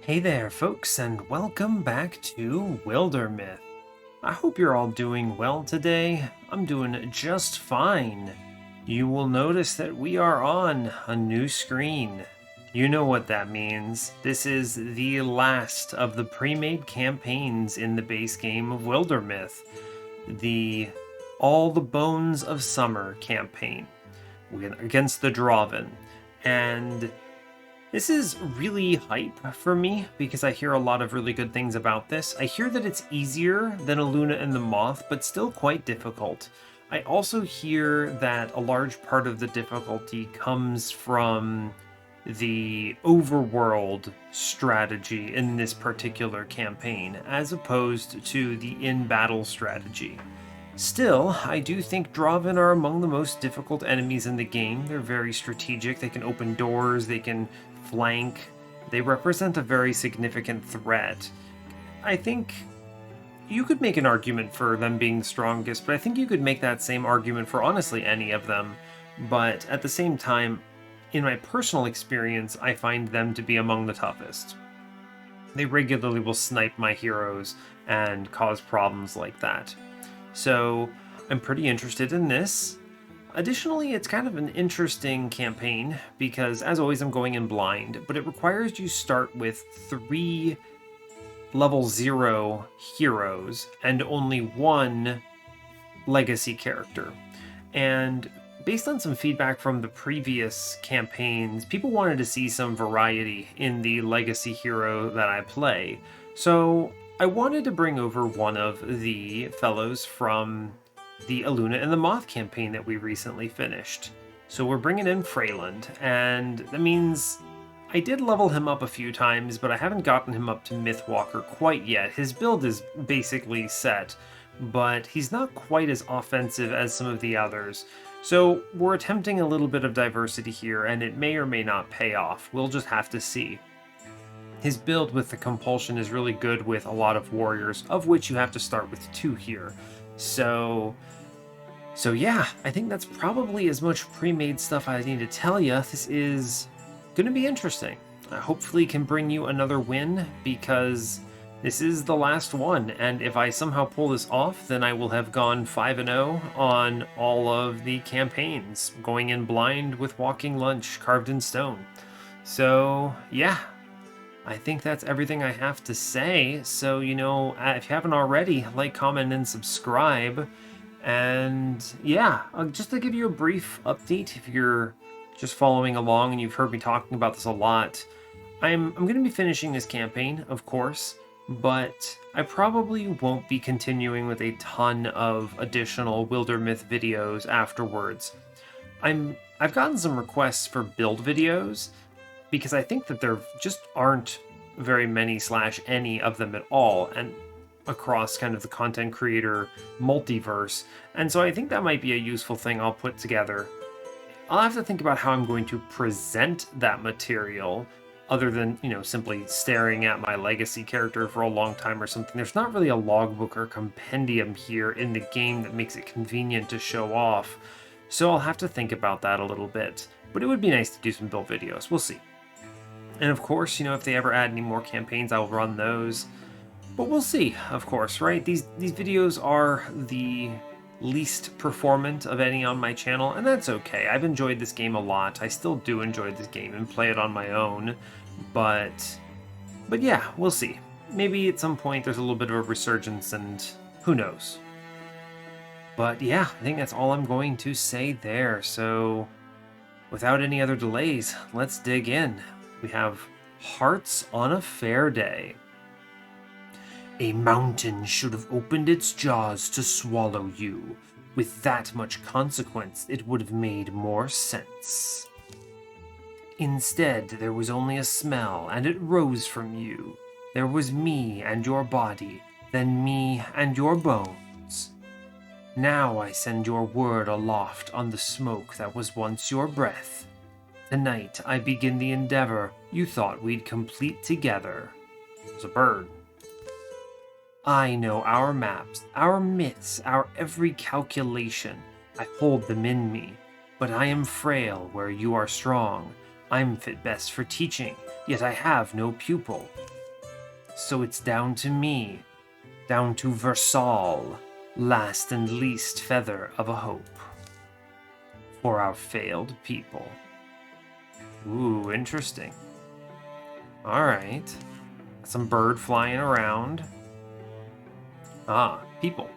Hey there, folks, and welcome back to Wildermyth. I hope you're all doing well today. I'm doing just fine. You will notice that we are on a new screen. You know what that means. This is the last of the pre-made campaigns in the base game of Wildermyth, the All the Bones of Summer campaign against the Drauven. And this is really hype for me because I hear a lot of really good things about this. I hear that it's easier than Luna and the Moth, but still quite difficult. I also hear that a large part of the difficulty comes from the overworld strategy in this particular campaign, as opposed to the in-battle strategy. Still, I do think Drauven are among the most difficult enemies in the game. They're very strategic, they can open doors, they can flank. They represent a very significant threat. I think you could make an argument for them being the strongest, but I think you could make that same argument for honestly any of them. But at the same time, in my personal experience, I find them to be among the toughest. They regularly will snipe my heroes and cause problems like that. So I'm pretty interested in this. Additionally, it's kind of an interesting campaign because, as always, I'm going in blind, but it requires you start with 3 level 0 heroes and only 1 legacy character. And based on some feedback from the previous campaigns, people wanted to see some variety in the legacy hero that I play. So I wanted to bring over one of the fellows from the Luna and the Moth campaign that we recently finished. So we're bringing in Freyland, and that means I did level him up a few times, but I haven't gotten him up to Mythwalker quite yet. His build is basically set, but he's not quite as offensive as some of the others. So we're attempting a little bit of diversity here, and it may or may not pay off. We'll just have to see. His build with the compulsion is really good with a lot of warriors, of which you have to start with 2 here. So yeah, I think that's probably as much pre-made stuff I need to tell you. This is going to be interesting. I hopefully can bring you another win because this is the last one, and if I somehow pull this off, then I will have gone 5-0 on all of the campaigns, going in blind with Walking Lunch carved in stone. So yeah, I think that's everything I have to say. So, if you haven't already, like, comment, and subscribe. And yeah, just to give you a brief update, if you're just following along and you've heard me talking about this a lot, I'm going to be finishing this campaign, of course, but I probably won't be continuing with a ton of additional Wildermyth videos afterwards. I've gotten some requests for build videos, because I think that there just aren't very many / any of them at all, and across kind of the content creator multiverse. And so I think that might be a useful thing I'll put together. I'll have to think about how I'm going to present that material, other than, simply staring at my legacy character for a long time or something. There's not really a logbook or compendium here in the game that makes it convenient to show off. So I'll have to think about that a little bit. But it would be nice to do some build videos. We'll see. And of course, if they ever add any more campaigns, I'll run those. But we'll see, of course, right? These videos are the least performant of any on my channel, and that's okay. I've enjoyed this game a lot. I still do enjoy this game and play it on my own. But yeah, we'll see. Maybe at some point there's a little bit of a resurgence, and who knows. But yeah, I think that's all I'm going to say there. So without any other delays, let's dig in. We have Hearts on a Fairday. A mountain should have opened its jaws to swallow you. With that much consequence, it would have made more sense. Instead, there was only a smell, and it rose from you. There was me and your body, then me and your bones. Now I send your word aloft on the smoke that was once your breath. Tonight I begin the endeavor you thought we'd complete together. It's a bird. I know our maps, our myths, our every calculation. I hold them in me, but I am frail where you are strong. I'm fit best for teaching, yet I have no pupil. So it's down to me. Down to Versal, last and least feather of a hope. For our failed people. Ooh, interesting. Alright. Some bird flying around. Ah, people.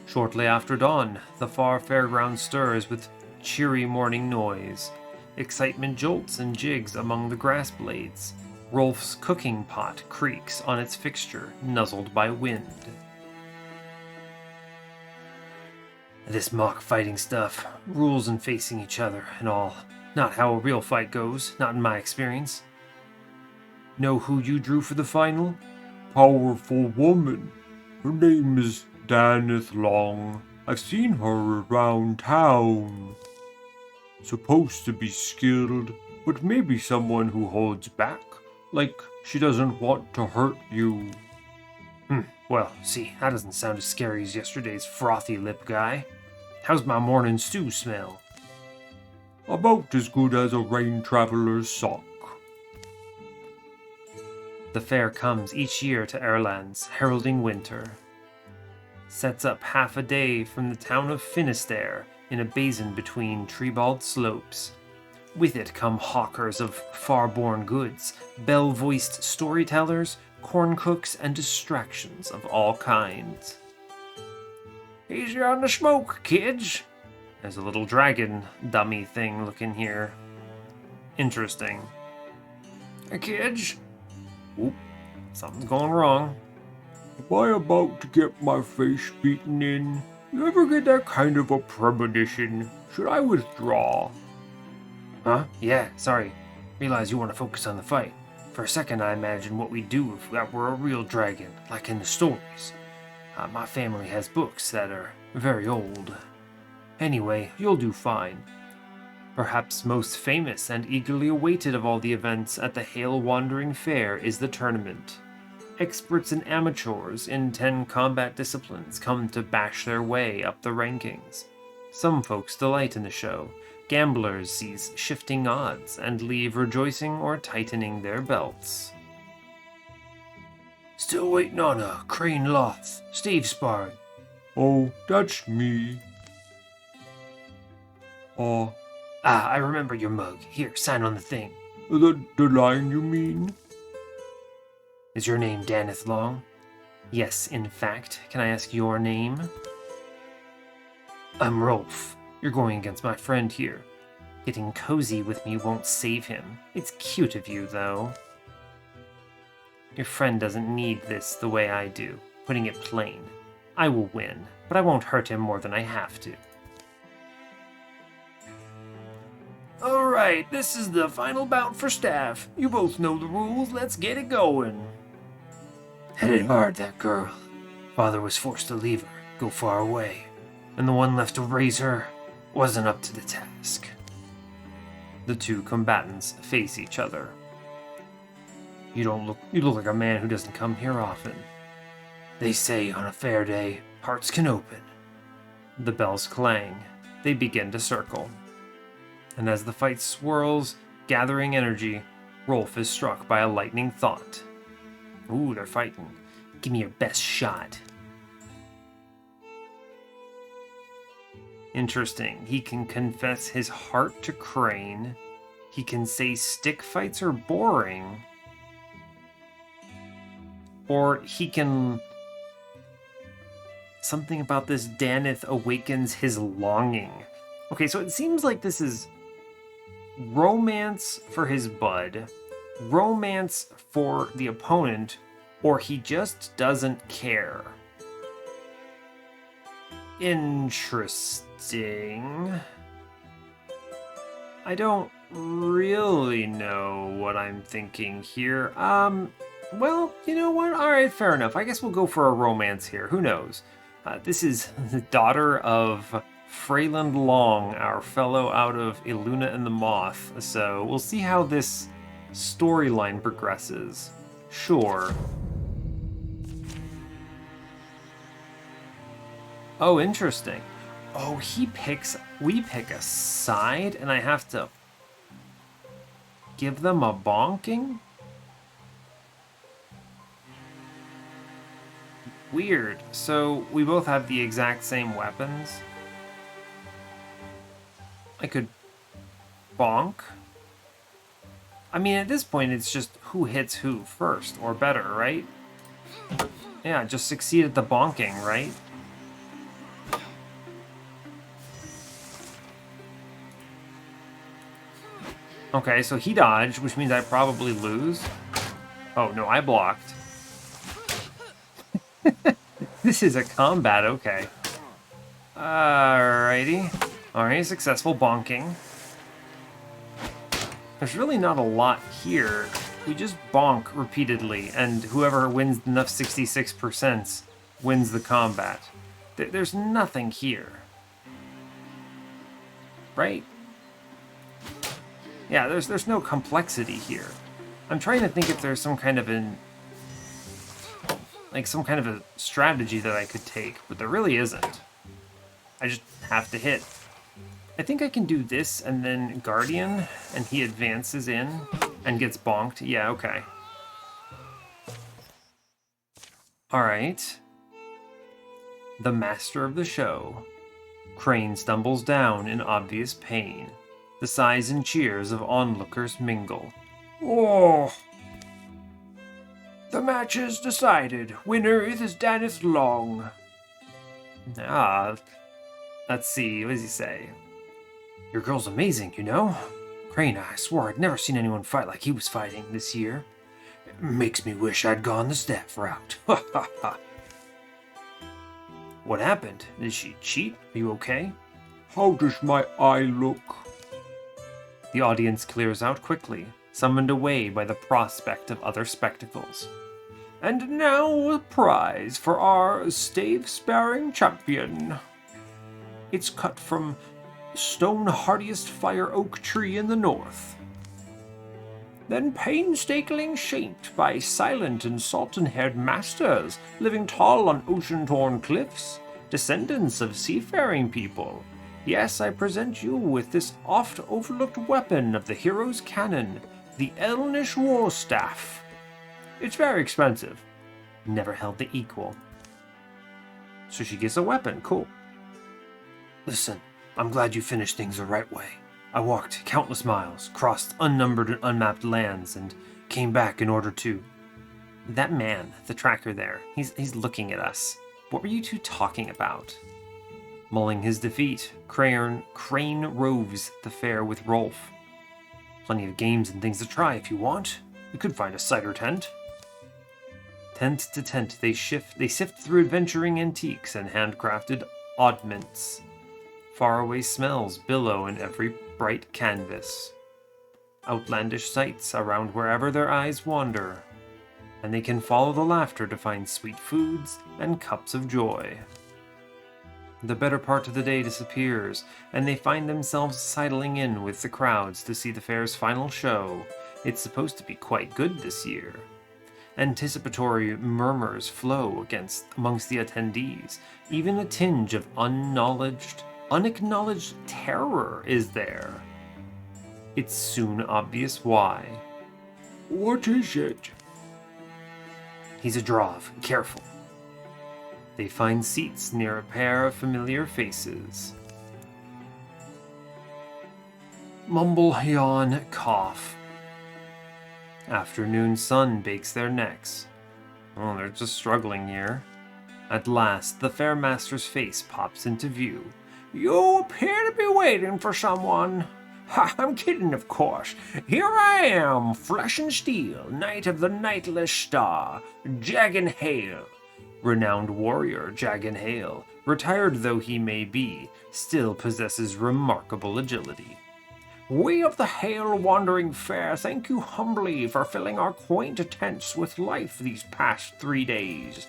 Shortly after dawn, the far fairground stirs with cheery morning noise. Excitement jolts and jigs among the grass blades. Rolf's cooking pot creaks on its fixture, nuzzled by wind. This mock fighting stuff, rules and facing each other and all. Not how a real fight goes, not in my experience. Know who you drew for the final? Powerful woman. Her name is Daneth Long. I've seen her around town. Supposed to be skilled, but maybe someone who holds back. Like she doesn't want to hurt you. Well, see, that doesn't sound as scary as yesterday's frothy lip guy. How's my morning stew smell? About as good as a rain traveler's sock. The fair comes each year to Erlands, heralding winter. Sets up half a day from the town of Finisterre in a basin between tree-bald slopes. With it come hawkers of far-born goods, bell-voiced storytellers, corn cooks, and distractions of all kinds. Easy on the smoke, kids. There's a little dragon dummy thing looking here. Interesting. Hey, kids. Oop, something's going wrong. Am I about to get my face beaten in? You ever get that kind of a premonition? Should I withdraw? Huh? Yeah, sorry. Realize you want to focus on the fight. For a second I imagined what we'd do if that were a real dragon, like in the stories. My family has books that are very old. Anyway, you'll do fine. Perhaps most famous and eagerly awaited of all the events at the Hale Wandering Fair is the tournament. Experts and amateurs in 10 combat disciplines come to bash their way up the rankings. Some folks delight in the show. Gamblers seize shifting odds and leave rejoicing or tightening their belts. Still waiting on a Crane Loth. Steve sparring. Oh, that's me. I remember your mug. Here, sign on the thing. The line you mean? Is your name Daneth Long? Yes, in fact. Can I ask your name? I'm Rolf. You're going against my friend here. Getting cozy with me won't save him. It's cute of you, though. Your friend doesn't need this the way I do. Putting it plain. I will win, but I won't hurt him more than I have to. Alright, this is the final bout for staff. You both know the rules, let's get it going. Headed hard, that girl. Father was forced to leave her, go far away, and the one left to raise her wasn't up to the task. The two combatants face each other. You look like a man who doesn't come here often. They say on a fair day, hearts can open. The bells clang. They begin to circle. And as the fight swirls, gathering energy, Rolf is struck by a lightning thought. Ooh, they're fighting. Give me your best shot. Interesting. He can confess his heart to Crane. He can say stick fights are boring. Or he can... Something about this Daneth awakens his longing. Okay, so it seems like this is romance for his bud, romance for the opponent, or he just doesn't care. Interesting. I don't really know what I'm thinking here. Well, you know what? Alright, fair enough. I guess we'll go for a romance here. Who knows? This is the daughter of Freyland Long, our fellow out of Iluna and the Moth. So we'll see how this storyline progresses. Sure. Oh, interesting. Oh, we pick a side and I have to give them a bonking? Weird. So we both have the exact same weapons. I could bonk. I mean, at this point, it's just who hits who first, or better, right? Yeah, just succeed at the bonking, right? Okay, so he dodged, which means I probably lose. Oh, no, I blocked. This is a combat, okay. Alrighty. Alright, successful bonking. There's really not a lot here. We just bonk repeatedly, and whoever wins enough 66% wins the combat. There's nothing here. Right? Yeah, there's no complexity here. I'm trying to think if there's some kind of some kind of a strategy that I could take, but there really isn't. I just have to hit. I think I can do this and then Guardian, and he advances in and gets bonked. Yeah, okay. Alright. The master of the show. Crane stumbles down in obvious pain. The sighs and cheers of onlookers mingle. Oh! The match is decided. Winner is Daneth Long. Ah, let's see, what does he say? Your girl's amazing, you know? Crane, I swore I'd never seen anyone fight like he was fighting this year. It makes me wish I'd gone the staff route. Ha ha ha. What happened? Did she cheat? Are you okay? How does my eye look? The audience clears out quickly, summoned away by the prospect of other spectacles. And now a prize for our stave-sparing champion. It's cut from stone hardiest fire oak tree in the north. Then painstakingly shaped by silent and sultan-haired masters living tall on ocean-torn cliffs, descendants of seafaring people. Yes, I present you with this oft-overlooked weapon of the hero's cannon, the Elnish War Staff. It's very expensive. Never held the equal. So she gets a weapon, cool. Listen, I'm glad you finished things the right way. I walked countless miles, crossed unnumbered and unmapped lands, and came back in order to... That man, the tracker there, he's looking at us. What were you two talking about? Mulling his defeat, Crane roves the fair with Rolf. Plenty of games and things to try if you want. We could find a cider tent. Tent to tent, they sift through adventuring antiques and handcrafted oddments. Faraway smells billow in every bright canvas. Outlandish sights around wherever their eyes wander, and they can follow the laughter to find sweet foods and cups of joy. The better part of the day disappears, and they find themselves sidling in with the crowds to see the fair's final show. It's supposed to be quite good this year. Anticipatory murmurs flow amongst the attendees. Even a tinge of unacknowledged terror is there. It's soon obvious why. What is it? He's a Drauven, careful. They find seats near a pair of familiar faces. Mumble, yawn, cough. Afternoon sun bakes their necks. Oh, they're just struggling here. At last, the Fairmaster's face pops into view. You appear to be waiting for someone. Ha, I'm kidding, of course. Here I am, flesh and steel, knight of the nightless star, Jagan Hale. Renowned warrior Jagan Hale, retired though he may be, still possesses remarkable agility. We of the Hale Wandering Fair thank you humbly for filling our quaint tents with life these past 3 days.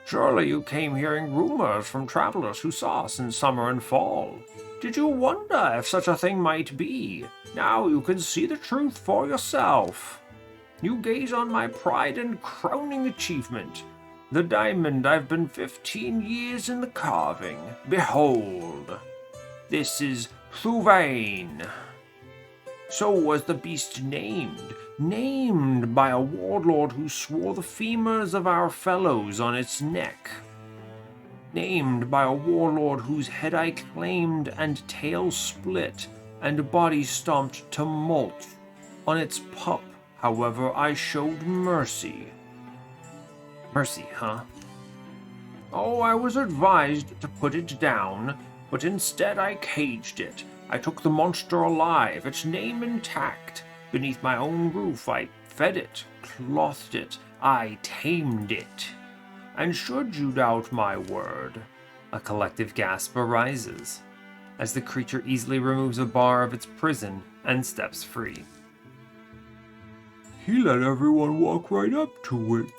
Surely you came hearing rumors from travelers who saw us in summer and fall. Did you wonder if such a thing might be? Now you can see the truth for yourself. You gaze on my pride and crowning achievement, the diamond I've been 15 years in the carving. Behold, this is Drauven. So was the beast named. Named by a warlord who swore the femurs of our fellows on its neck. Named by a warlord whose head I claimed and tail split and body stomped to molt. On its pup, however, I showed mercy. Mercy, huh? Oh, I was advised to put it down, but instead I caged it. I took the monster alive, its name intact. Beneath my own roof I fed it, clothed it, I tamed it. And should you doubt my word, a collective gasp arises, as the creature easily removes a bar of its prison and steps free. He let everyone walk right up to it.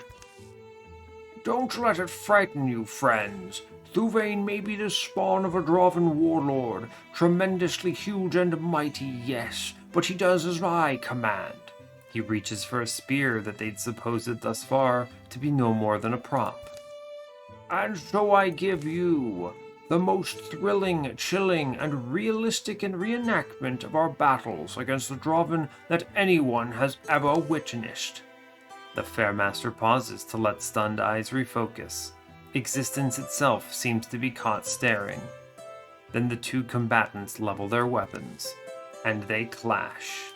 Don't let it frighten you, friends. Drauven may be the spawn of a Drauven warlord, tremendously huge and mighty, yes, but he does as I command. He reaches for a spear that they'd supposed thus far to be no more than a prop. And so I give you the most thrilling, chilling, and realistic reenactment of our battles against the Drauven that anyone has ever witnessed. The Fairmaster pauses to let stunned eyes refocus. Existence itself seems to be caught staring. Then the two combatants level their weapons, and they clash.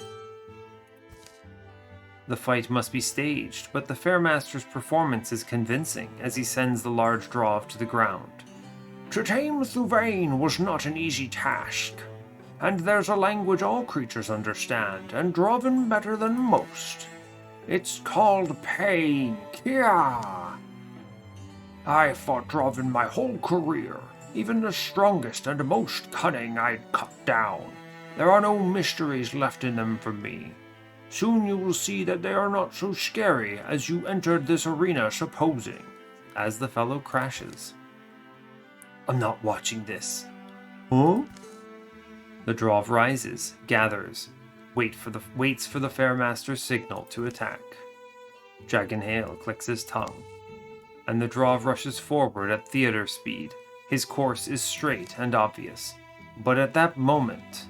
The fight must be staged, but the Fairmaster's performance is convincing as he sends the large Drauv to the ground. To tame Drauven was not an easy task, and there's a language all creatures understand, and Drauven better than most. It's called pain. Kia! I fought Drauven my whole career. Even the strongest and most cunning I'd cut down. There are no mysteries left in them for me. Soon you will see that they are not so scary as you entered this arena supposing. As the fellow crashes. I'm not watching this. Huh? The Drauv rises, gathers, waits for the Fairmaster's signal to attack. Dragonhail clicks his tongue, and the Drauv rushes forward at theater speed. His course is straight and obvious. But at that moment...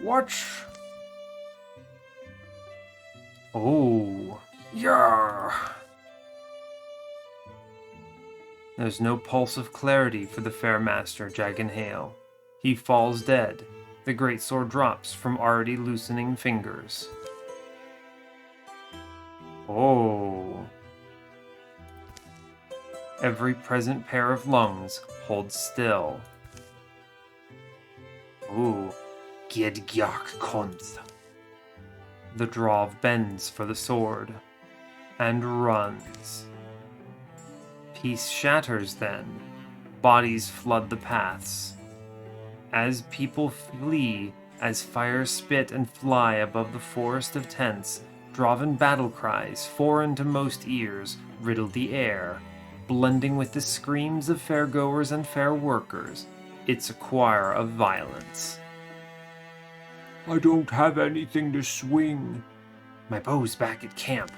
What? Oh. Yeah. There's no pulse of clarity for the Fairmaster, Dragonhail. He falls dead. The greatsword drops from already loosening fingers. Oh. Every present pair of lungs holds still. Ooh. Giedgyak konth. The Drauv bends for the sword and runs. Peace shatters then. Bodies flood the paths. As people flee, as fires spit and fly above the forest of tents, Drauven battle cries, foreign to most ears, riddle the air, blending with the screams of fairgoers and fair workers. It's a choir of violence. I don't have anything to swing. My bow's back at camp.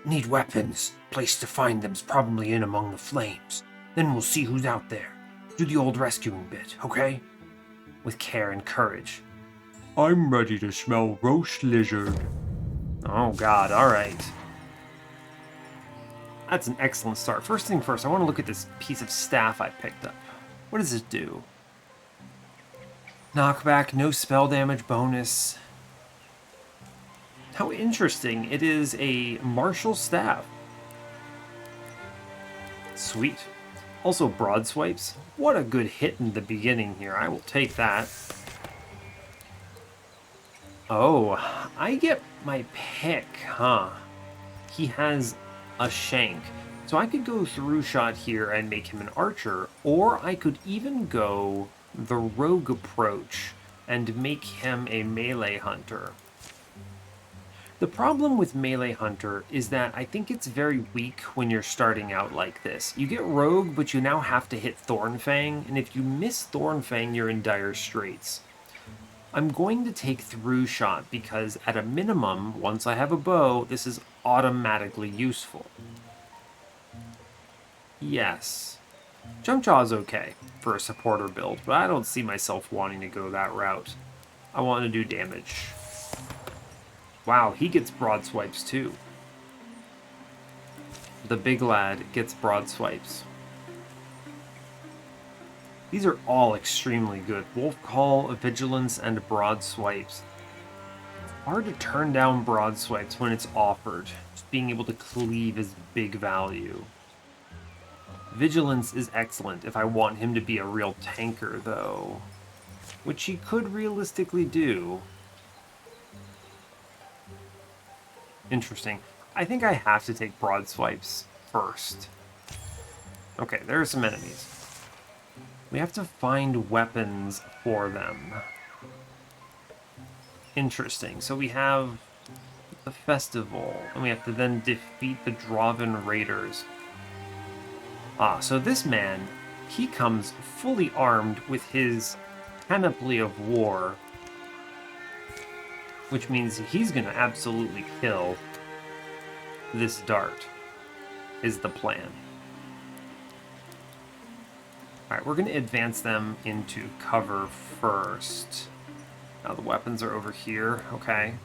Need weapons. Place to find them's probably in among the flames. Then we'll see who's out there. Do the old rescuing bit, okay? With care and courage. I'm ready to smell roast lizard. Oh god, alright. That's an excellent start. First thing first, I want to look at this piece of staff I picked up. What does this do? Knockback, no spell damage bonus. How interesting. It is a martial staff. Sweet. Also broad swipes. What a good hit in the beginning here. I will take that. Oh, I get my pick, huh? He has a shank. So I could go through shot here and make him an archer, or I could even go the rogue approach and make him a melee hunter. The problem with melee hunter is that I think it's very weak when you're starting out like this. You get rogue, but you now have to hit Thornfang, and if you miss Thornfang, you're in dire straits. I'm going to take through shot because at a minimum, once I have a bow, this is automatically useful. Yes. Jump Jaw is okay for a supporter build, but I don't see myself wanting to go that route. I want to do damage. Wow, he gets broad swipes too. The big lad gets broad swipes. These are all extremely good. Wolf Call, Vigilance, and Broad Swipes. It's hard to turn down Broad Swipes when it's offered. Just being able to cleave is big value. Vigilance is excellent if I want him to be a real tanker, though. Which he could realistically do. Interesting. I think I have to take Broad Swipes first. Okay, there are some enemies. We have to find weapons for them. Interesting. So we have the festival, and we have to then defeat the Drauven raiders. Ah, so this man, he comes fully armed with his panoply of war, which means he's going to absolutely kill this dart, is the plan. Alright, we're going to advance them into cover first. Now the weapons are over here, okay.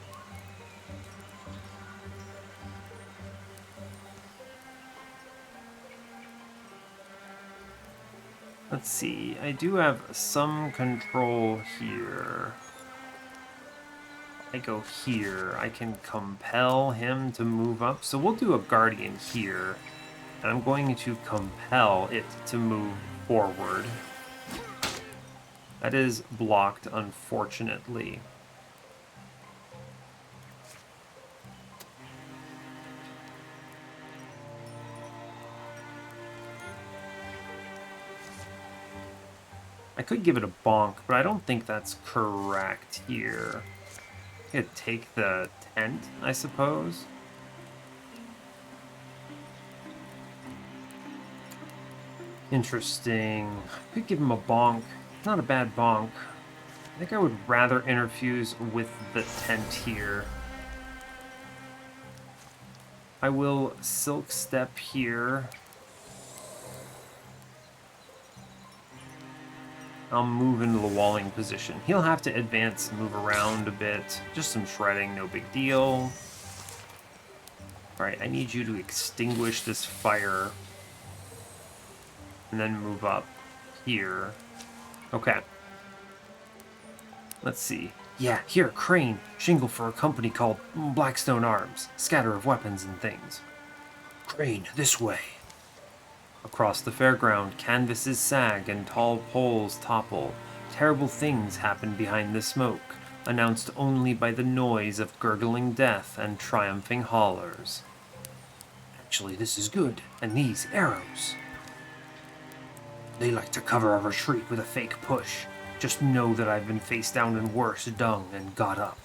Let's see, I do have some control here. I go here, I can compel him to move up. So we'll do a guardian here, and I'm going to compel it to move forward. That is blocked, unfortunately. I could give it a bonk, but I don't think that's correct here. I could take the tent, I suppose. Interesting. I could give him a bonk. Not a bad bonk. I think I would rather interfuse with the tent here. I will Silk Step here. I'll move into the walling position. He'll have to advance, move around a bit. Just some shredding, no big deal. Alright, I need you to extinguish this fire. And then move up here. Okay. Let's see. Yeah, here, crane. Shingle for a company called Blackstone Arms. Scatter of weapons and things. Crane, this way. Across the fairground, canvases sag and tall poles topple. Terrible things happen behind the smoke, announced only by the noise of gurgling death and triumphing hollers. Actually, this is good. And these arrows. They like to cover a retreat with a fake push. Just know that I've been face down in worse dung and got up.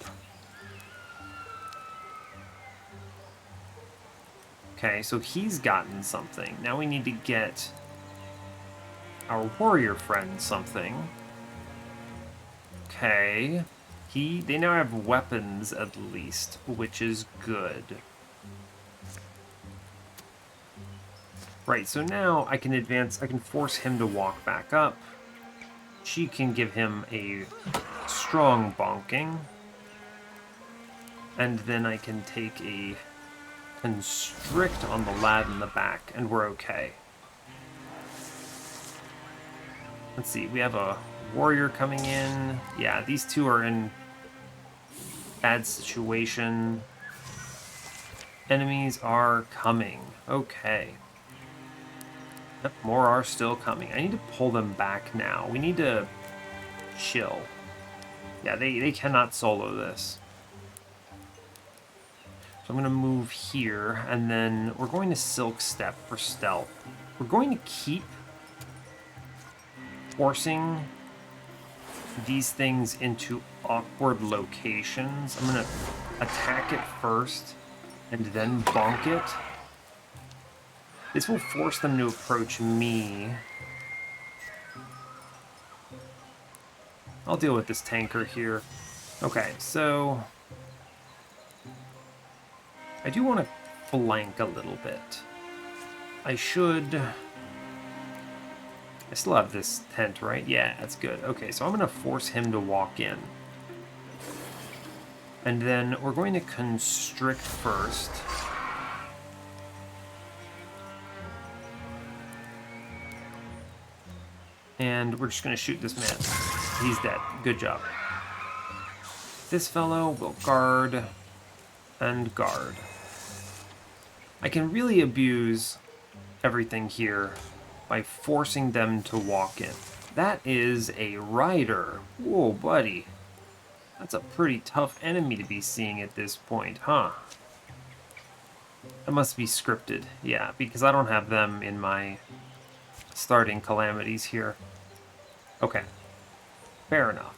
Okay, so he's gotten something. Now we need to get our warrior friend something. Okay. They now have weapons at least, which is good. Right, so now I can advance, I can force him to walk back up. She can give him a strong bonking. And then I can take a constrict on the lad in the back, and we're okay. Let's see, we have a warrior coming in. Yeah, these two are in bad situation. Enemies are coming. Okay. Yep, more are still coming. I need to pull them back now. We need to chill. Yeah, they cannot solo this. So I'm going to move here, and then we're going to Silk Step for stealth. We're going to keep forcing these things into awkward locations. I'm going to attack it first, and then bonk it. This will force them to approach me. I'll deal with this tanker here. Okay, so I do want to flank a little bit. I still have this tent, right? Yeah, that's good. Okay, so I'm going to force him to walk in. And then we're going to constrict first. And we're just going to shoot this man. He's dead. Good job. This fellow will guard and guard. I can really abuse everything here by forcing them to walk in. That is a rider. Whoa, buddy. That's a pretty tough enemy to be seeing at this point, huh? That must be scripted. Yeah, because I don't have them in my starting calamities here. Okay. Fair enough.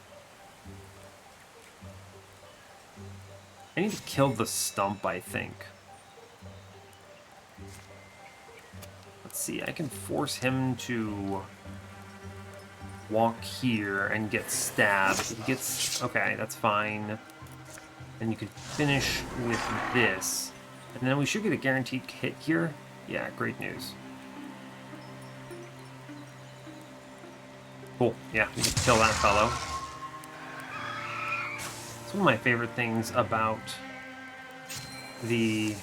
I need to kill the stump, I think. Let's see, I can force him to walk here and get stabbed. He gets... Okay, that's fine. And you could finish with this. And then we should get a guaranteed hit here. Yeah, great news. Cool. Yeah, we can kill that fellow. It's one of my favorite things about the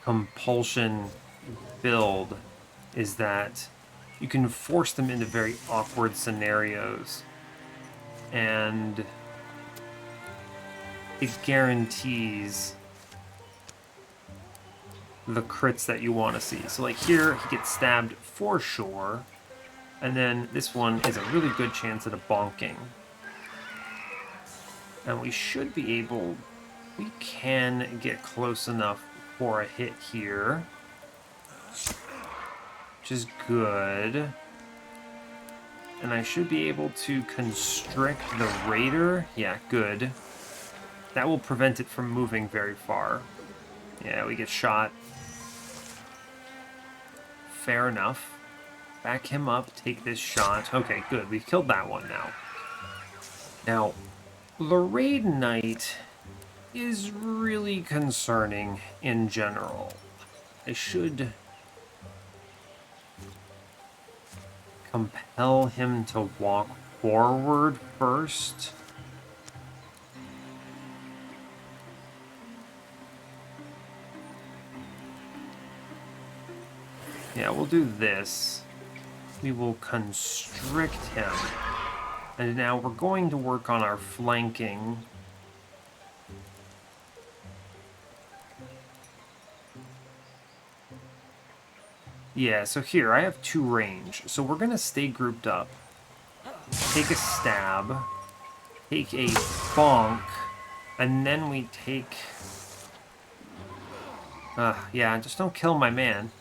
compulsion build is that you can force them into very awkward scenarios, and it guarantees the crits that you want to see. So like here, he gets stabbed for sure, and then this one is a really good chance at a bonking. And we should be able... We can get close enough for a hit here, which is good. And I should be able to constrict the raider. Yeah, good. That will prevent it from moving very far. Yeah, we get shot. Fair enough. Back him up, take this shot. Okay, good. We've killed that one now. Now, the Raid Knight is really concerning in general. I should compel him to walk forward first. Yeah, we'll do this. We will constrict him. And now we're going to work on our flanking. Yeah, so here, I have 2 range. So we're going to stay grouped up. Take a stab. Take a bonk. And then we take... yeah, just don't kill my man.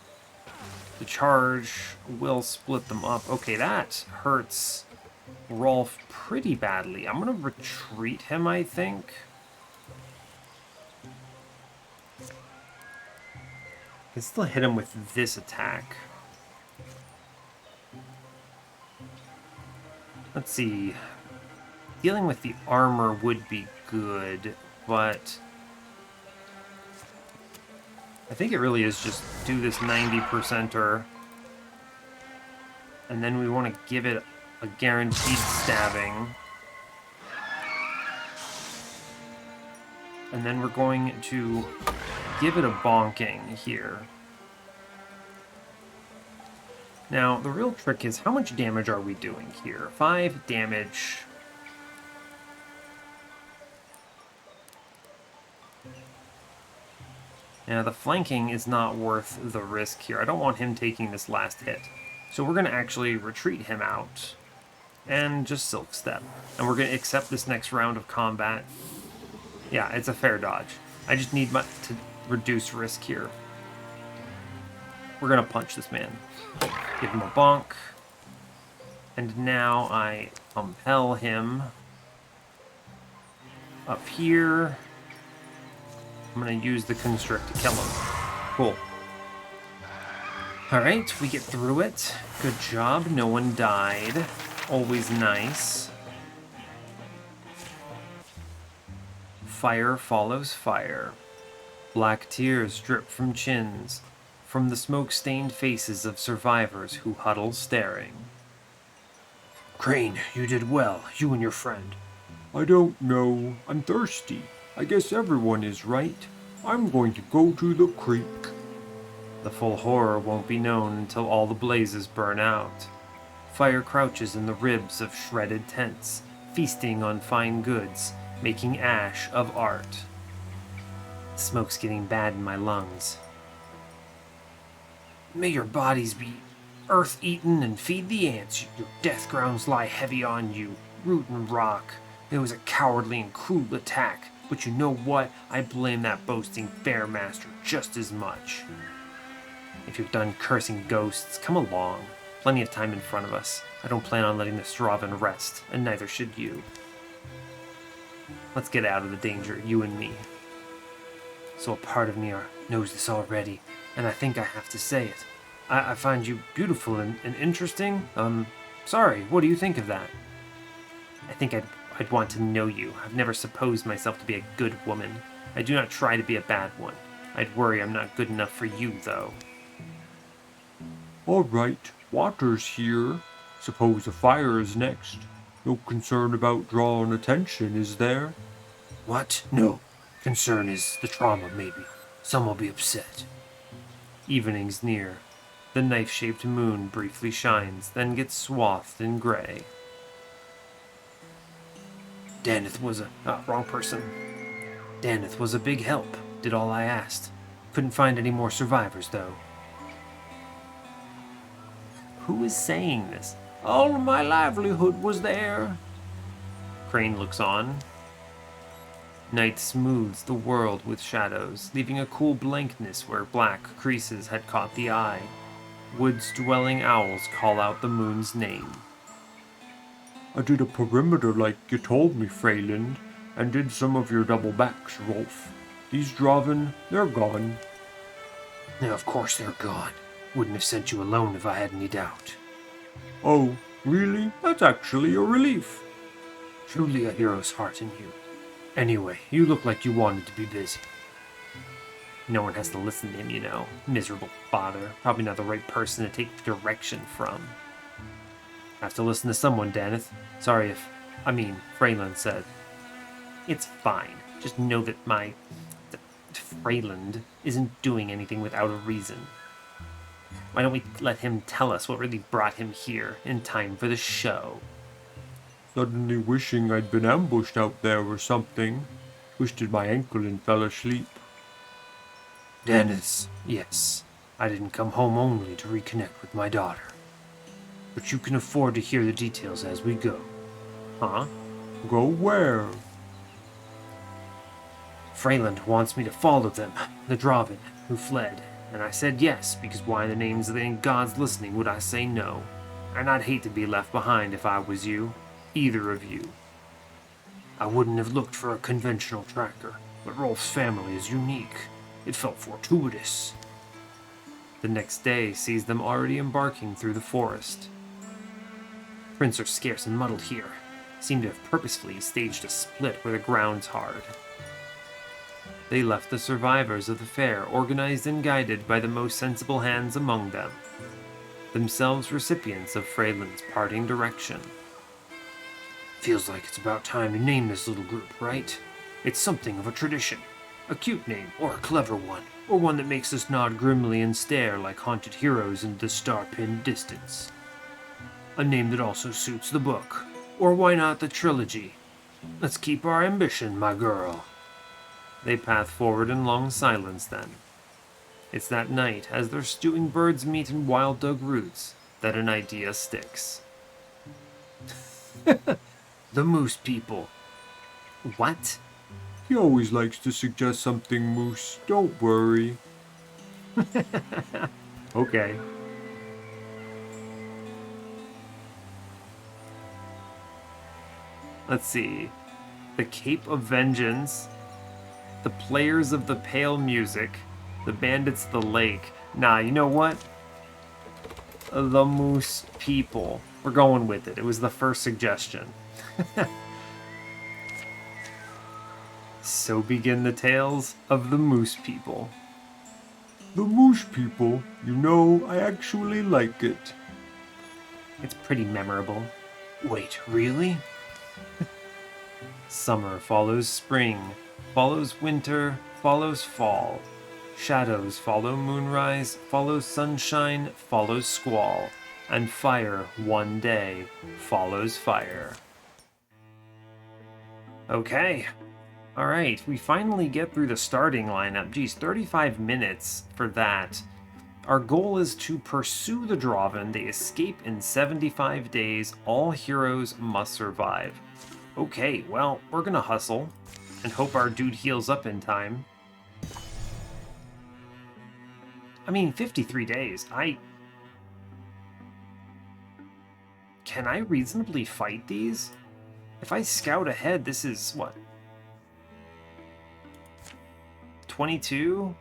The charge will split them up. Okay, that hurts Rolf pretty badly. I'm going to retreat him, I think. I can still hit him with this attack. Let's see. Dealing with the armor would be good, but I think it really is just do this 90%er, and then we want to give it a guaranteed stabbing. And then we're going to give it a bonking here. Now, the real trick is how much damage are we doing here? 5 damage. Now, the flanking is not worth the risk here. I don't want him taking this last hit. So we're going to actually retreat him out and just Silk Step. And we're going to accept this next round of combat. Yeah, it's a fair dodge. I just need to reduce risk here. We're going to punch this man. Give him a bonk. And now I compel him up here. I'm going to use the constrict to kill him. Cool. Alright, we get through it. Good job. No one died. Always nice. Fire follows fire. Black tears drip from chins, from the smoke-stained faces of survivors who huddle staring. Crane, you did well, you and your friend. I don't know. I'm thirsty. I guess everyone is right. I'm going to go to the creek. The full horror won't be known until all the blazes burn out. Fire crouches in the ribs of shredded tents, feasting on fine goods, making ash of art. The smoke's getting bad in my lungs. May your bodies be earth-eaten and feed the ants. Your death grounds lie heavy on you, root and rock. It was a cowardly and cruel attack, but you know what? I blame that boasting Fairmaster just as much. If you're done cursing ghosts, come along. Plenty of time in front of us. I don't plan on letting this Drauven rest, and neither should you. Let's get out of the danger, you and me. So a part of me knows this already, and I think I have to say it. I find you beautiful and interesting. Sorry, what do you think of that? I think I'd want to know you. I've never supposed myself to be a good woman. I do not try to be a bad one. I'd worry I'm not good enough for you, though. All right, water's here. Suppose a fire is next. No concern about drawing attention, is there? What? No. Concern is the trauma, maybe. Some will be upset. Evening's near. The knife-shaped moon briefly shines, then gets swathed in gray. Daneth was wrong person. Daneth was a big help. Did all I asked. Couldn't find any more survivors, though. Who is saying this? All of my livelihood was there. Crane looks on. Night smooths the world with shadows, leaving a cool blankness where black creases had caught the eye. Woods-dwelling owls call out the moon's name. I did a perimeter like you told me, Freyland, and did some of your double backs, Rolf. These Drauven, they're gone. Now, of course they're gone. Wouldn't have sent you alone if I had any doubt. Oh, really? That's actually a relief. Truly a hero's heart in you. Anyway, you look like you wanted to be busy. No one has to listen to him, you know. Miserable father. Probably not the right person to take direction from. I have to listen to someone, Daneth. Sorry if... Freyland said. It's fine. Just know that Freyland isn't doing anything without a reason. Why don't we let him tell us what really brought him here in time for the show? Suddenly wishing I'd been ambushed out there or something. Twisted my ankle and fell asleep. Dennis, yes. I didn't come home only to reconnect with my daughter. But you can afford to hear the details as we go. Huh? Go where? Freyland wants me to follow them, the Drauven, who fled. And I said yes, because why in the names of the gods listening would I say no? And I'd hate to be left behind if I was you. Either of you. I wouldn't have looked for a conventional tracker, but Rolf's family is unique. It felt fortuitous. The next day sees them already embarking through the forest. Prints are scarce and muddled here. Seem to have purposefully staged a split where the ground's hard. They left the survivors of the fair organized and guided by the most sensible hands among them, themselves recipients of Freyland's parting direction. Feels like it's about time to name this little group, right? It's something of a tradition. A cute name, or a clever one, or one that makes us nod grimly and stare like haunted heroes in the star-pinned distance. A name that also suits the book, or why not the trilogy? Let's keep our ambition, my girl. They path forward in long silence then. It's that night, as they're stewing bird's meat and wild dug roots, that an idea sticks. The moose people. What? He always likes to suggest something, Moose. Don't worry. Okay. Let's see. The Cape of Vengeance. The Players of the Pale Music. The Bandits of the Lake. Nah, you know what? The Moose People. We're going with it. It was the first suggestion. So begin the tales of the Moose People. The Moose People, you know, I actually like it. It's pretty memorable. Wait, really? Summer follows spring, follows winter, follows fall. Shadows follow moonrise, follows sunshine, follows squall. And fire one day follows fire. Okay. Alright, we finally get through the starting lineup. Geez, 35 minutes for that. Our goal is to pursue the Drauven. They escape in 75 days. All heroes must survive. Okay, well, we're gonna hustle and hope our dude heals up in time. I mean, 53 days. Can I reasonably fight these? If I scout ahead, this is, what? 22?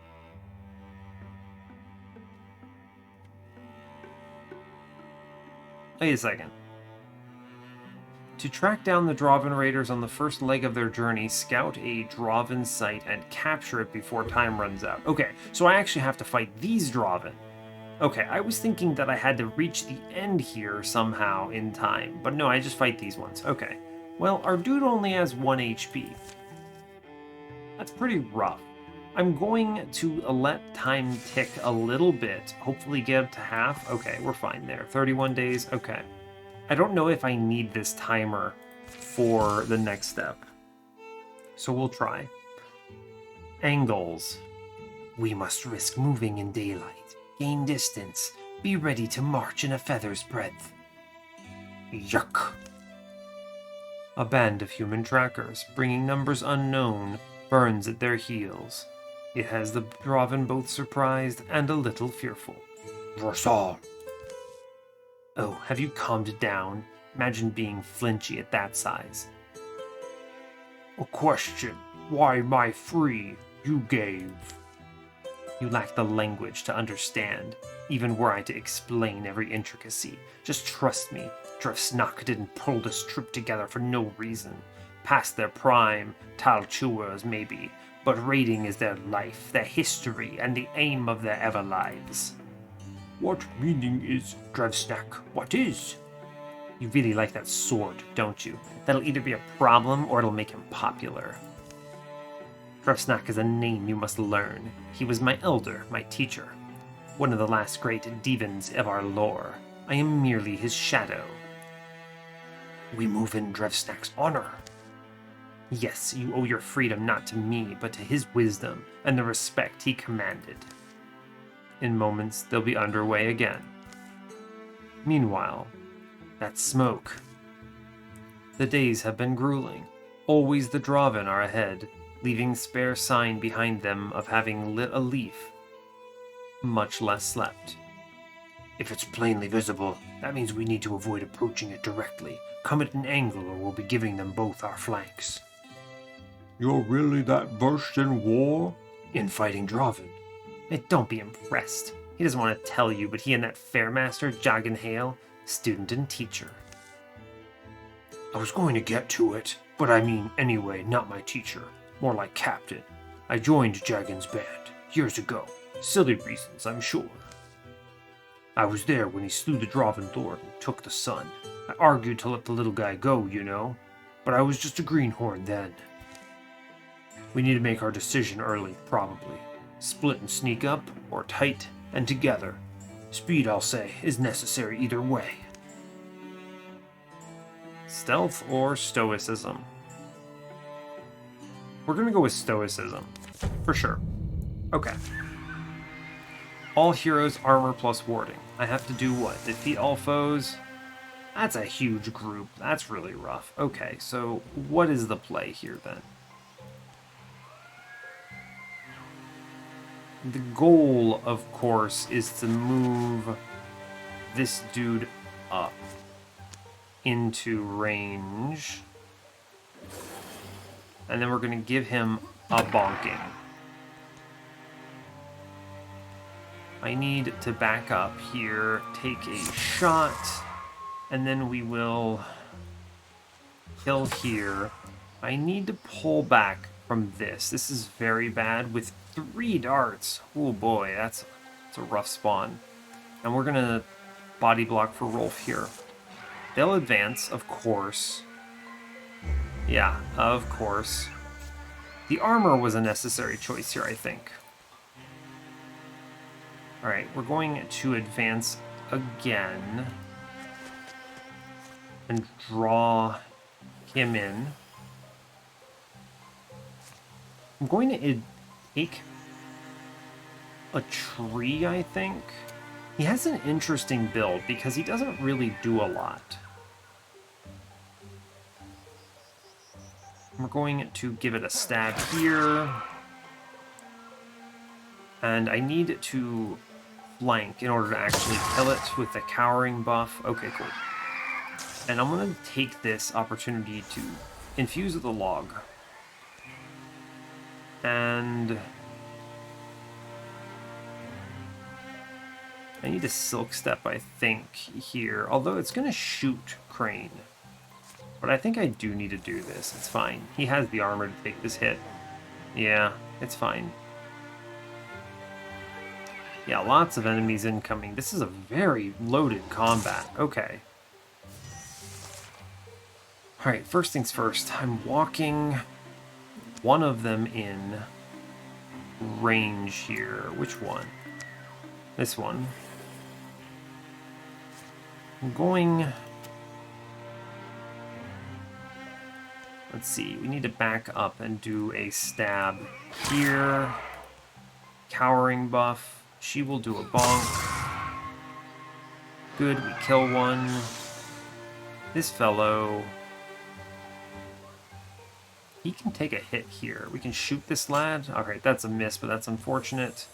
Wait a second. To track down the Drauven raiders on the first leg of their journey, scout a Drauven site and capture it before time runs out. Okay, so I actually have to fight these Drauven. Okay, I was thinking that I had to reach the end here somehow in time, but no, I just fight these ones. Okay. Well, our dude only has 1 HP. That's pretty rough. I'm going to let time tick a little bit, hopefully get up to half. Okay, we're fine there. 31 days, okay. I don't know if I need this timer for the next step, so we'll try. Angles. We must risk moving in daylight. Gain distance. Be ready to march in a feather's breadth. Yuck. A band of human trackers, bringing numbers unknown, burns at their heels. It has the Drauven both surprised and a little fearful. Rosal. Oh, have you calmed down? Imagine being flinchy at that size. A question. Why my free you gave? You lack the language to understand, even were I to explain every intricacy. Just trust me, Drevsnak didn't pull this troop together for no reason. Past their prime, Tal Chewers maybe, but raiding is their life, their history, and the aim of their ever lives. What meaning is Drevsnak? What is? You really like that sword, don't you? That'll either be a problem or it'll make him popular. Drevsnak is a name you must learn. He was my elder, my teacher. One of the last great divans of our lore. I am merely his shadow. We move in Drevsnak's honor. Yes, you owe your freedom not to me, but to his wisdom and the respect he commanded. In moments, they'll be underway again. Meanwhile, that smoke. The days have been grueling. Always the Drauven are ahead, leaving spare sign behind them of having lit a leaf, much less slept. If it's plainly visible, that means we need to avoid approaching it directly. Come at an angle or we'll be giving them both our flanks. You're really that versed in war? In fighting Drauven. Don't be impressed. He doesn't want to tell you, but he and that Fairmaster, Jagan Hale, student and teacher. I was going to get to it, but I mean anyway, not my teacher. More like captain. I joined Jagan's band years ago. Silly reasons, I'm sure. I was there when he slew the Drauven Lord and took the sun. I argued to let the little guy go, you know, but I was just a greenhorn then. We need to make our decision early, probably. Split and sneak up, or tight and together. Speed, I'll say, is necessary either way. Stealth or stoicism? We're gonna go with stoicism, for sure. Okay. All heroes armor plus warding. I have to do what? Defeat all foes? That's a huge group. That's really rough. Okay, so what is the play here then? The goal, of course, is to move this dude up into range. And then we're going to give him a bonking. I need to back up here, take a shot, and then we will kill here. I need to pull back from this. This is very bad with 3 darts. Oh boy, that's a rough spawn. And we're gonna body block for Rolf here. They'll advance, of course. Yeah, of course. The armor was a necessary choice here, I think. Alright, we're going to advance again and draw him in. I'm going to take a tree, I think. He has an interesting build because he doesn't really do a lot. We're going to give it a stab here. And I need to flank in order to actually kill it with the cowering buff. Okay, cool. And I'm going to take this opportunity to infuse with a log. And I need a silk step, I think, here. Although it's going to shoot Crane. But I think I do need to do this. It's fine. He has the armor to take this hit. Yeah, it's fine. Yeah, lots of enemies incoming. This is a very loaded combat. Okay. Alright, first things first. I'm walking one of them in range here. Which one? This one. I'm going... Let's see, we need to back up and do a stab here. Cowering buff. She will do a bonk. Good, we kill one. This fellow... He can take a hit here. We can shoot this lad. Alright, that's a miss, but that's unfortunate.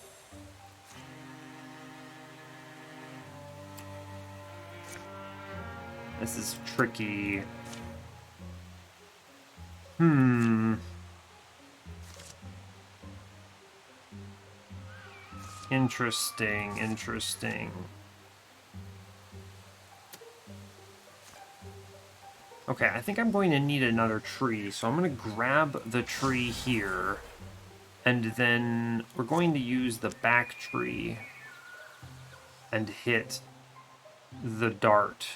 This is tricky. Interesting, interesting. Okay, I think I'm going to need another tree, so I'm going to grab the tree here, and then we're going to use the back tree and hit the dart.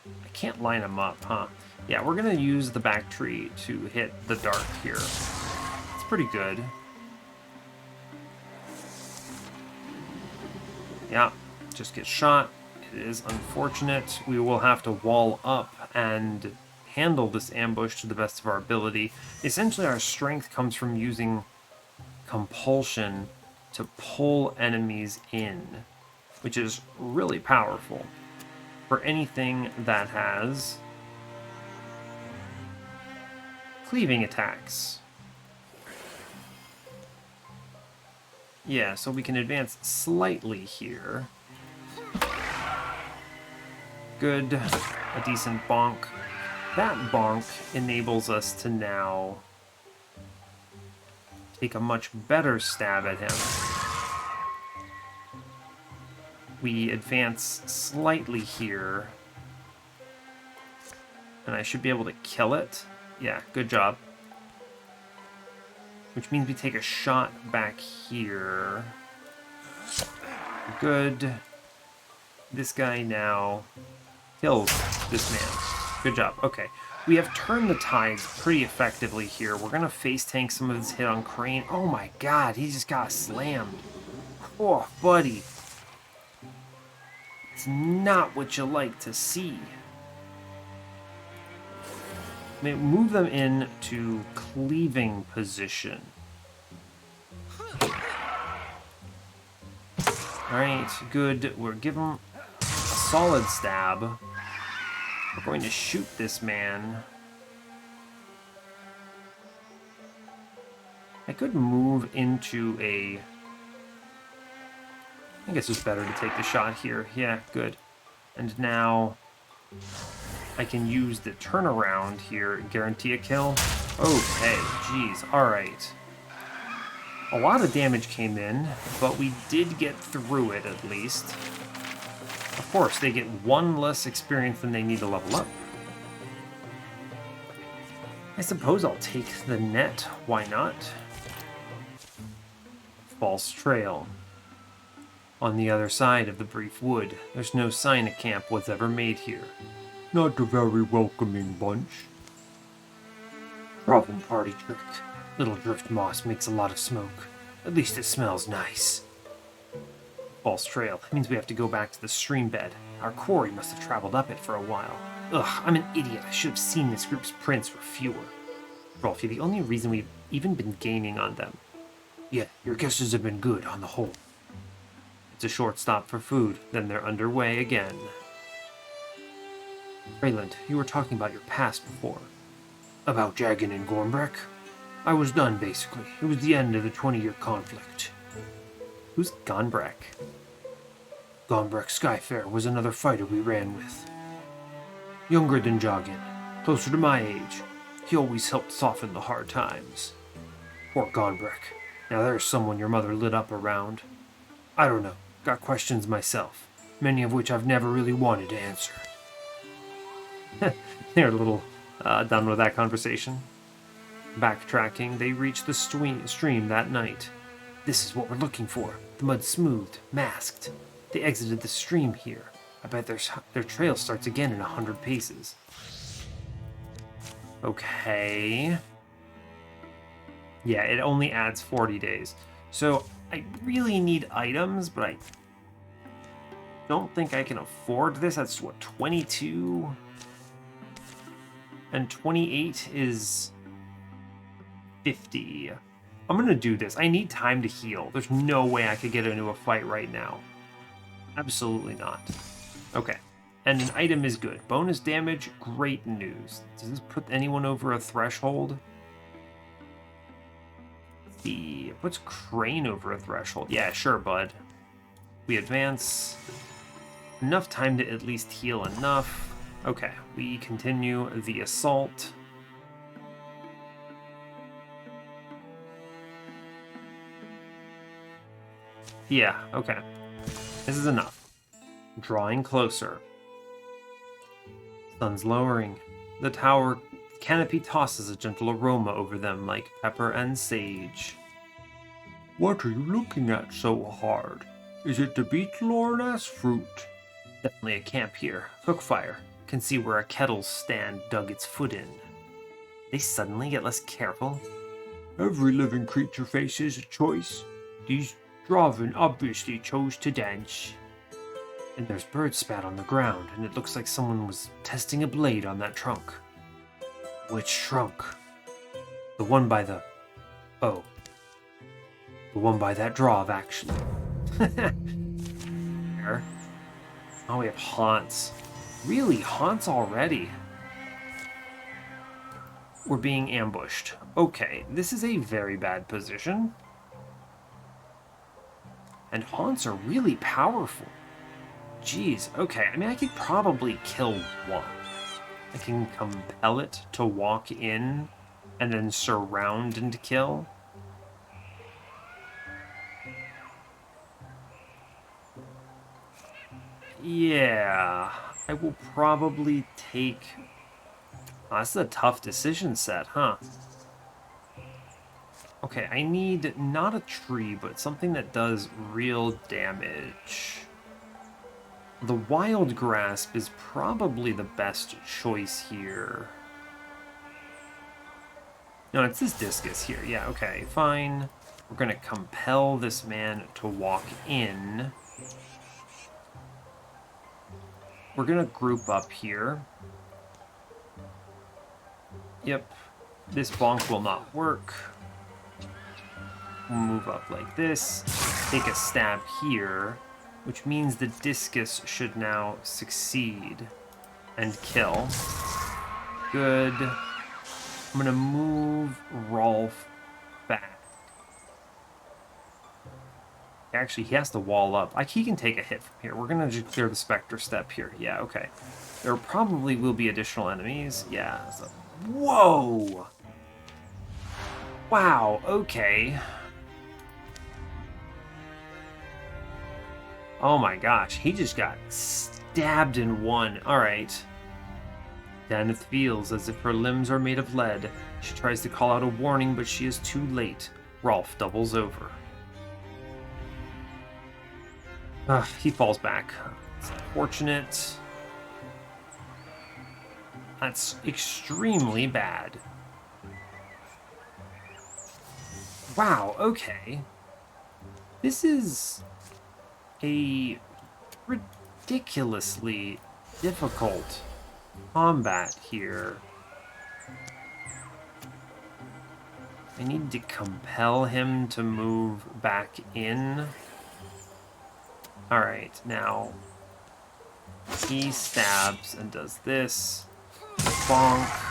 I can't line them up, huh? Yeah, we're going to use the back tree to hit the dart here. It's pretty good. Yeah, just get shot. It is unfortunate. We will have to wall up and handle this ambush to the best of our ability. Essentially, our strength comes from using compulsion to pull enemies in, which is really powerful for anything that has cleaving attacks. Yeah, so we can advance slightly here. Good. A decent bonk. That bonk enables us to now take a much better stab at him. We advance slightly here. And I should be able to kill it. Yeah, good job. Which means we take a shot back here. Good. This guy now kills this man. Good job. Okay. We have turned the tides pretty effectively here. We're going to face tank some of this hit on Crane. Oh my god, he just got slammed. Oh, buddy. It's not what you like to see. Move them into cleaving position. Alright, good. We're giving him a solid stab. We're going to shoot this man. I could move into a... I guess it's better to take the shot here. Yeah, good. And now I can use the turnaround here, guarantee a kill. Okay, geez, alright. A lot of damage came in, but we did get through it at least. Of course, they get one less experience than they need to level up. I suppose I'll take the net, why not? False trail. On the other side of the brief wood, there's no sign a camp was ever made here. Not a very welcoming bunch. Drauven party trick. Little drift moss makes a lot of smoke. At least it smells nice. False trail. That means we have to go back to the stream bed. Our quarry must have traveled up it for a while. Ugh, I'm an idiot. I should have seen this group's prints were fewer. Rolf, you're the only reason we've even been gaining on them. Yeah, your guesses have been good on the whole. It's a short stop for food, then they're underway again. Rayland, you were talking about your past before. About Jagan and Gormbreck? I was done, basically. It was the end of the 20-year conflict. Who's Gonbreck? Gonbreck Skyfair was another fighter we ran with. Younger than Jagan, closer to my age. He always helped soften the hard times. Poor Gonbreck. Now there's someone your mother lit up around. I don't know. Got questions myself, many of which I've never really wanted to answer. They're a little done with that conversation. Backtracking, they reached the stream that night. This is what we're looking for. The mud's smoothed, masked. They exited the stream here. I bet their trail starts again in 100 paces. Okay. Yeah, it only adds 40 days. So I really need items, but I don't think I can afford this. That's what, 22? And 28 is 50. I'm gonna do this. I need time to heal. There's no way I could get into a fight right now. Absolutely not. Okay. And an item is good. Bonus damage, great news. Does this put anyone over a threshold? Puts Crane over a threshold. Yeah, sure, bud. We advance. Enough time to at least heal enough. Okay, we continue the assault. Yeah, okay. This is enough. Drawing closer. Sun's lowering. The tower canopy tosses a gentle aroma over them like pepper and sage. What are you looking at so hard? Is it the beetle or an ass fruit? Definitely a camp here. Cook fire. Can see where a kettle's stand dug its foot in. They suddenly get less careful. Every living creature faces a choice. These Drauven obviously chose to dance. And there's bird spat on the ground, and it looks like someone was testing a blade on that trunk. Which trunk? The one by the... Oh. The one by that Drauv, actually. There. Oh, we have haunts. Really? Haunts already? We're being ambushed. Okay, this is a very bad position. And haunts are really powerful. Jeez, okay. I mean, I could probably kill one. I can compel it to walk in and then surround and kill. Yeah, I will probably take... Oh, this is a tough decision set, huh? Okay, I need not a tree, but something that does real damage. The Wild Grasp is probably the best choice here. No, it's this Discus here. Yeah, okay, fine. We're gonna compel this man to walk in. We're gonna group up here. Yep, this bonk will not work. We'll move up like this, take a stab here, which means the Discus should now succeed and kill. Good. I'm gonna move Rolf back. Actually, he has to wall up. He can take a hit from here. We're gonna just clear the Spectre step here. Yeah, okay. There probably will be additional enemies. Yeah. So... Whoa! Wow, okay. Oh my gosh, he just got stabbed in one. Alright. Daneth feels as if her limbs are made of lead. She tries to call out a warning, but she is too late. Rolf doubles over. He falls back. It's unfortunate. That's extremely bad. Wow, okay. This is a ridiculously difficult combat here. I need to compel him to move back in. Alright, now he stabs and does this. Bonk.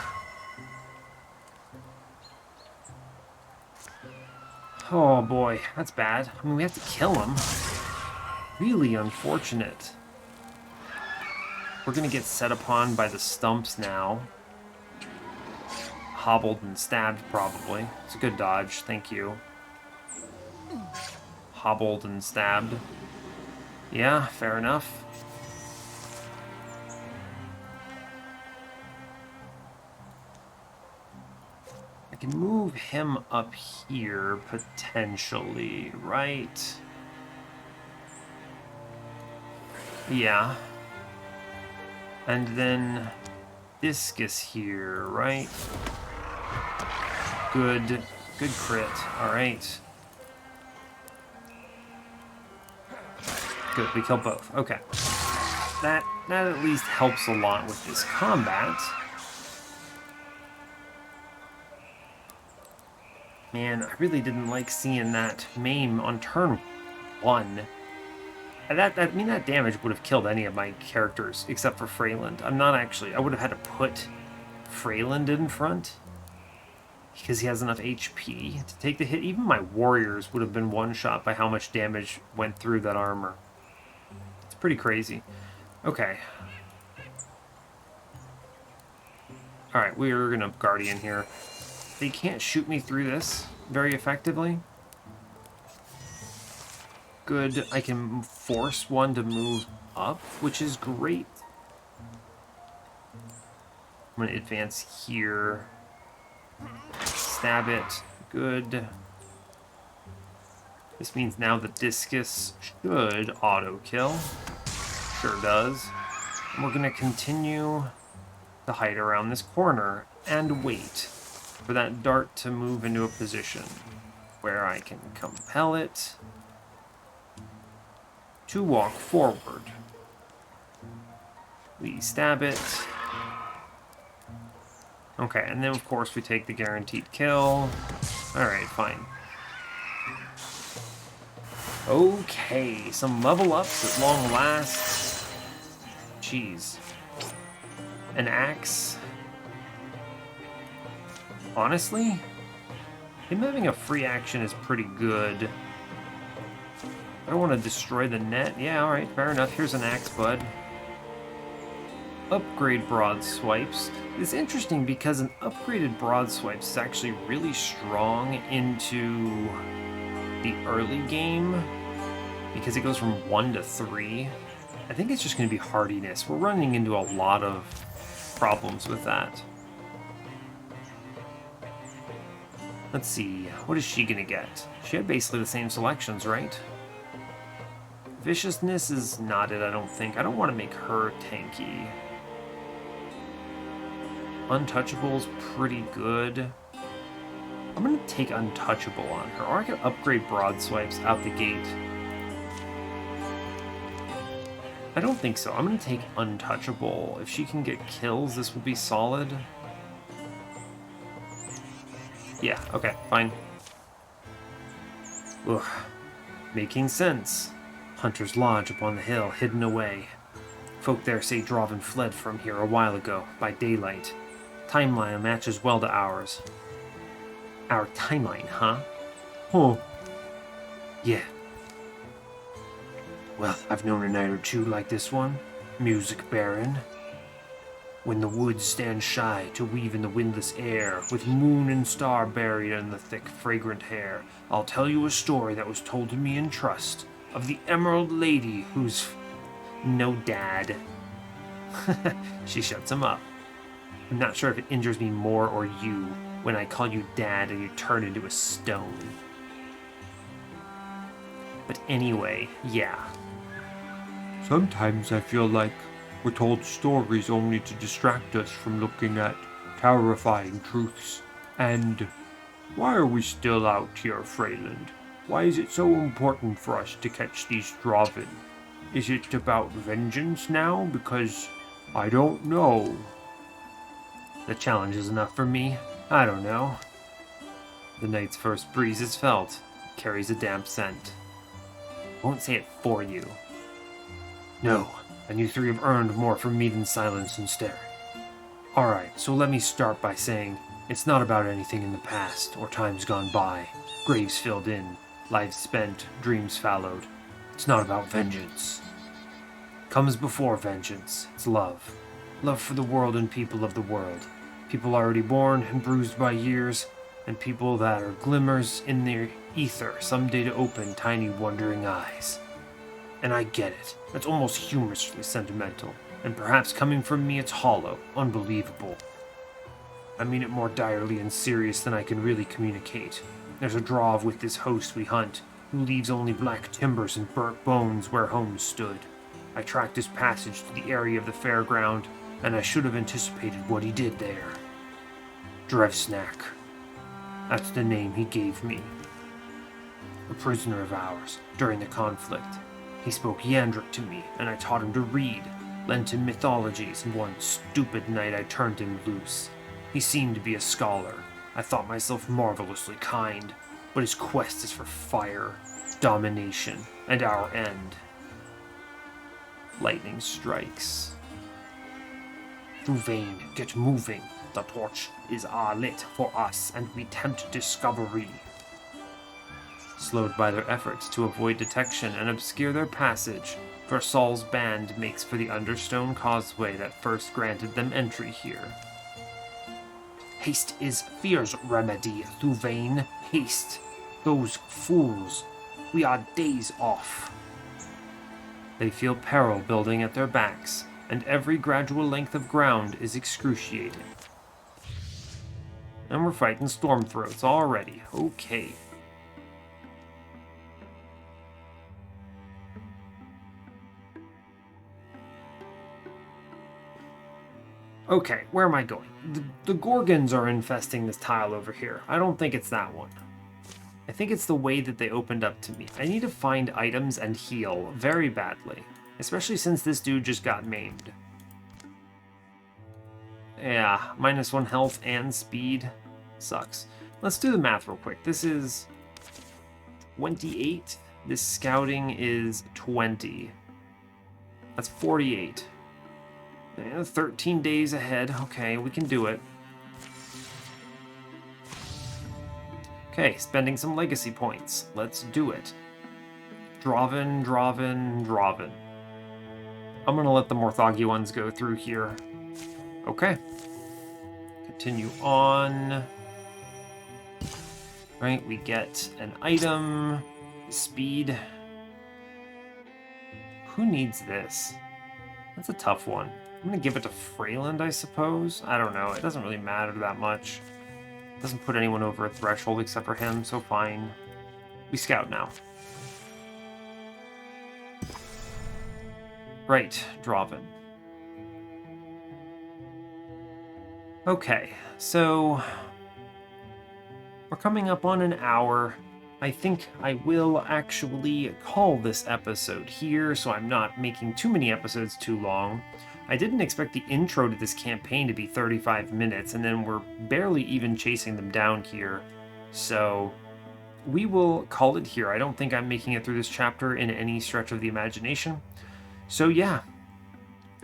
Oh boy, that's bad. I mean, we have to kill him. Really unfortunate. We're gonna get set upon by the stumps now. Hobbled and stabbed, probably. It's a good dodge, thank you. Hobbled and stabbed. Yeah, fair enough. I can move him up here, potentially, right? Yeah. And then Discus here, right? Good crit. Alright. Good, we killed both. Okay. That at least helps a lot with this combat. Man, I really didn't like seeing that maim on turn 1. I mean, that damage would have killed any of my characters except for Freyland. I would have had to put Freyland in front because he has enough HP to take the hit. Even my warriors would have been one-shot by how much damage went through that armor. It's pretty crazy. Okay. Alright, we're gonna Guardian here. They can't shoot me through this very effectively. Good, I can force one to move up, which is great. I'm gonna advance here. Stab it. Good. This means now the Discus should auto-kill. Sure does. And we're gonna continue to hide around this corner and wait for that dart to move into a position where I can compel it to walk forward. We stab it. Okay, and then of course we take the guaranteed kill. Alright, fine. Okay, some level ups at long last. Jeez. An axe. Honestly, him having a free action is pretty good. I don't want to destroy the net. Yeah, alright, fair enough. Here's an axe, bud. Upgrade broad swipes. It's interesting because an upgraded broad swipes is actually really strong into the early game because it goes from 1 to 3. I think it's just going to be hardiness. We're running into a lot of problems with that. Let's see, what is she going to get? She had basically the same selections, right? Viciousness is not it, I don't think. I don't want to make her tanky. Untouchable's pretty good. I'm going to take Untouchable on her, or I can upgrade Broad Swipes out the gate. I don't think so. I'm going to take Untouchable. If she can get kills, this will be solid. Yeah, okay, fine. Ugh. Making sense. Hunter's Lodge upon the hill, hidden away. Folk there say Drauven fled from here a while ago, by daylight. Timeline matches well to ours. Our timeline, huh? Oh. Yeah. Well, I've known a night or two like this one. Music Baron. When the woods stand shy to weave in the windless air, with moon and star buried in the thick, fragrant hair, I'll tell you a story that was told to me in trust, of the Emerald Lady who's... no dad. She shuts him up. I'm not sure if it injures me more or you when I call you dad and you turn into a stone. But anyway, yeah. Sometimes I feel like we're told stories only to distract us from looking at terrifying truths and Why are we still out here, Freyland? Why is it so important for us to catch these Drauven? Is it about vengeance now? Because I don't know. The challenge is enough for me. I don't know. The night's first breeze is felt. It carries a damp scent. I won't say it for you. No, and you three have earned more from me than silence and staring. Alright, so let me start by saying it's not about anything in the past or times gone by, graves filled in, lives spent, dreams fallowed. It's not about vengeance. Comes before vengeance. It's love. Love for the world and people of the world. People already born and bruised by years, and people that are glimmers in their ether someday to open tiny wondering eyes. And I get it. That's almost humorously sentimental. And perhaps coming from me it's hollow, unbelievable. I mean it more direly and serious than I can really communicate. There's a Drauv with this host we hunt, who leaves only black timbers and burnt bones where homes stood. I tracked his passage to the area of the Fairground, and I should have anticipated what he did there. Drevsnack. That's the name he gave me. A prisoner of ours, during the conflict. He spoke Yandric to me, and I taught him to read, lent him mythologies, and one stupid night I turned him loose. He seemed to be a scholar. I thought myself marvelously kind, but his quest is for fire, domination, and our end. Lightning strikes. Drauven, get moving. The torch is lit for us, and we tempt discovery. Slowed by their efforts to avoid detection and obscure their passage, Versal's band makes for the understone causeway that first granted them entry here. Haste is fear's remedy, Drauven. Haste. Those fools. We are days off. They feel peril building at their backs, and every gradual length of ground is excruciating. And we're fighting Stormthroats already. Okay. Okay, where am I going? The Gorgons are infesting this tile over here. I don't think it's that one. I think it's the way that they opened up to me. I need to find items and heal very badly. Especially since this dude just got maimed. Yeah, -1 health and speed. Sucks. Let's do the math real quick. This is 28. This scouting is 20. That's 48. 13 days ahead. Okay, we can do it. Okay, spending some legacy points. Let's do it. Drauven, Drauven, Drauven. I'm gonna let the Morthagi ones go through here. Okay. Continue on. Right, we get an item. Speed. Who needs this? That's a tough one. I'm gonna give it to Freyland, I suppose. I don't know. It doesn't really matter that much. It doesn't put anyone over a threshold except for him, so fine. We scout now. Right, Drauven. Okay, so we're coming up on an hour. I think I will actually call this episode here, so I'm not making too many episodes too long. I didn't expect the intro to this campaign to be 35 minutes, and then we're barely even chasing them down here. So we will call it here. I don't think I'm making it through this chapter in any stretch of the imagination. So yeah,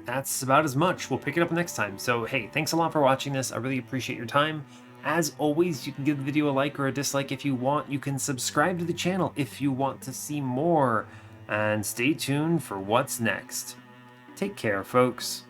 that's about as much. We'll pick it up next time. So hey, thanks a lot for watching this. I really appreciate your time. As always, you can give the video a like or a dislike if you want. You can subscribe to the channel if you want to see more. And stay tuned for what's next. Take care, folks.